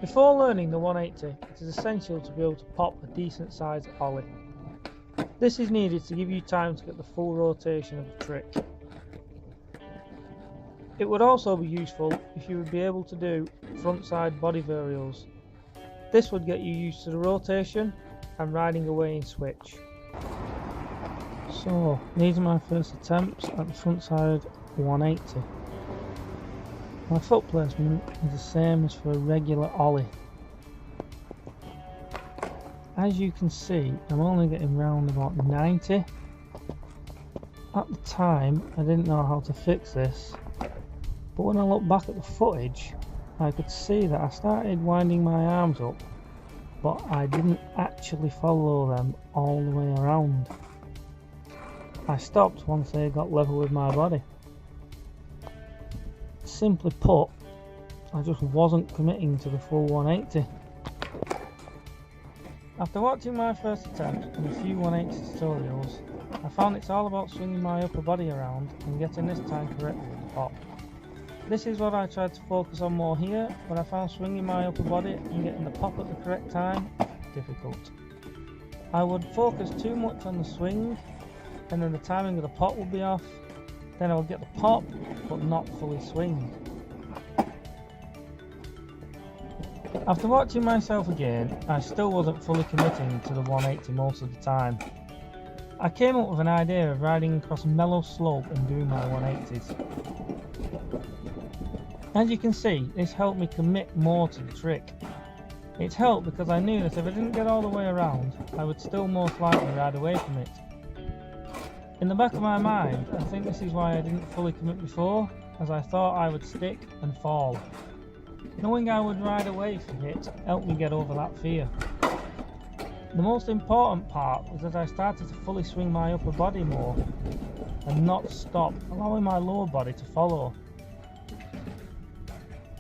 Before learning the 180, it is essential to be able to pop a decent sized ollie. This is needed to give you time to get the full rotation of the trick. It would also be useful if you would be able to do frontside body varials. This would get you used to the rotation and riding away in switch. So these are my first attempts at the frontside 180. My foot placement is the same as for a regular ollie. As you can see, I'm only getting round about 90. At the time I didn't know how to fix this, but when I look back at the footage I could see that I started winding my arms up, but I didn't actually follow them all the way around. I stopped once they got level with my body. Simply put, I just wasn't committing to the full 180. After watching my first attempt and a few 180 tutorials, I found it's all about swinging my upper body around and getting this time correctly with the pop. This is what I tried to focus on more here, but I found swinging my upper body and getting the pop at the correct time difficult. I would focus too much on the swing and then the timing of the pop would be off. Then I would get the pop but not fully swing. After watching myself again, I still wasn't fully committing to the 180 most of the time. I came up with an idea of riding across a mellow slope and doing my 180s. As you can see, this helped me commit more to the trick. It helped because I knew that if I didn't get all the way around, I would still most likely ride away from it. In the back of my mind, I think this is why I didn't fully commit before, as I thought I would stick and fall. Knowing I would ride away from it helped me get over that fear. The most important part was that I started to fully swing my upper body more and not stop, allowing my lower body to follow.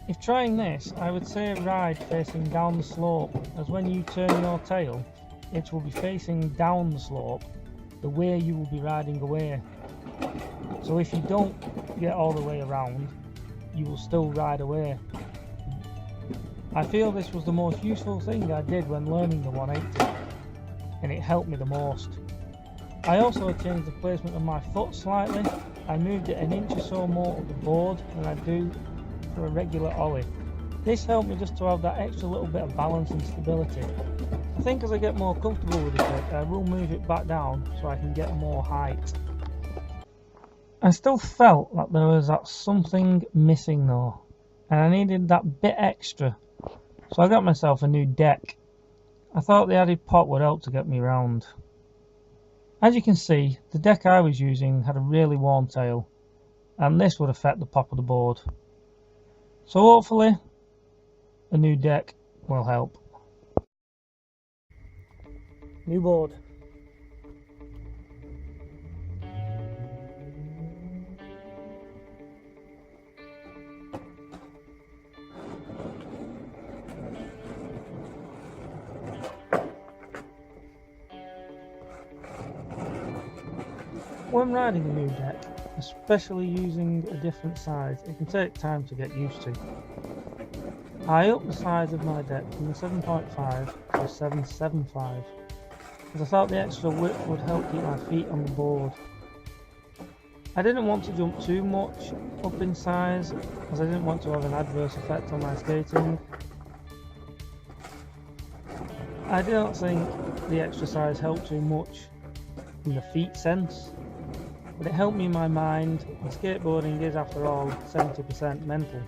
If trying this, I would say ride facing down the slope, as when you turn your tail, it will be facing down the slope, the way you will be riding away. So if you don't get all the way around, you will still ride away. I feel this was the most useful thing I did when learning the 180, and it helped me the most. I also changed the placement of my foot slightly. I moved it an inch or so more up the board than I do for a regular ollie. This helped me just to have that extra little bit of balance and stability. I think as I get more comfortable with the trick, I will move it back down so I can get more height. I still felt that there was that something missing though, and I needed that bit extra, so I got myself a new deck. I thought the added pop would help to get me round. As you can see, the deck I was using had a really worn tail, and this would affect the pop of the board. So hopefully a new deck will help. New board. When riding a new deck, especially using a different size, it can take time to get used to. I upped the size of my deck from the 7.5 to a 7.75 as I thought the extra width would help keep my feet on the board. I didn't want to jump too much up in size as I didn't want to have an adverse effect on my skating. I don't think the extra size helped too much in the feet sense, but it helped me in my mind, and skateboarding is after all 70% mental.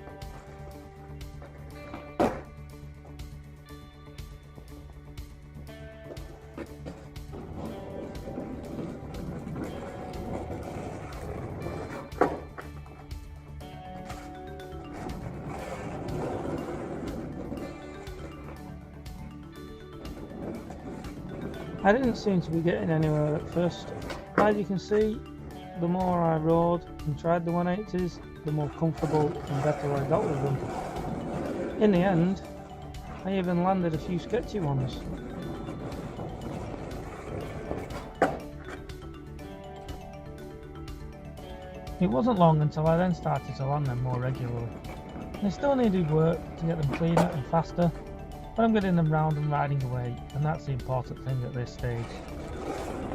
I didn't seem to be getting anywhere at first. As you can see, the more I rode and tried the 180s, the more comfortable and better I got with them. In the end, I even landed a few sketchy ones. It wasn't long until I then started to land them more regularly. They still needed work to get them cleaner and faster, but I'm getting them round and riding away, and that's the important thing at this stage.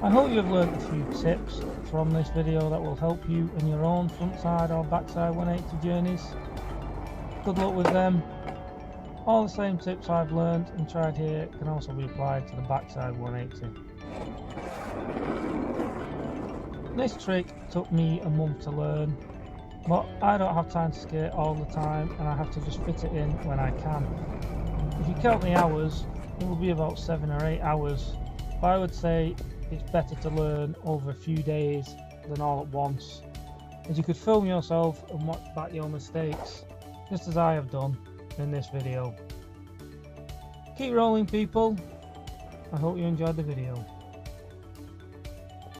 I hope you have learned a few tips from this video that will help you in your own frontside or backside 180 journeys. Good luck with them. All the same tips I've learned and tried here can also be applied to the backside 180. This trick took me a month to learn, but I don't have time to skate all the time and I have to just fit it in when I can. If you count the hours, it will be about 7 or 8 hours, but I would say it's better to learn over a few days than all at once, as you could film yourself and watch back your mistakes, just as I have done in this video. Keep rolling, people. I hope you enjoyed the video.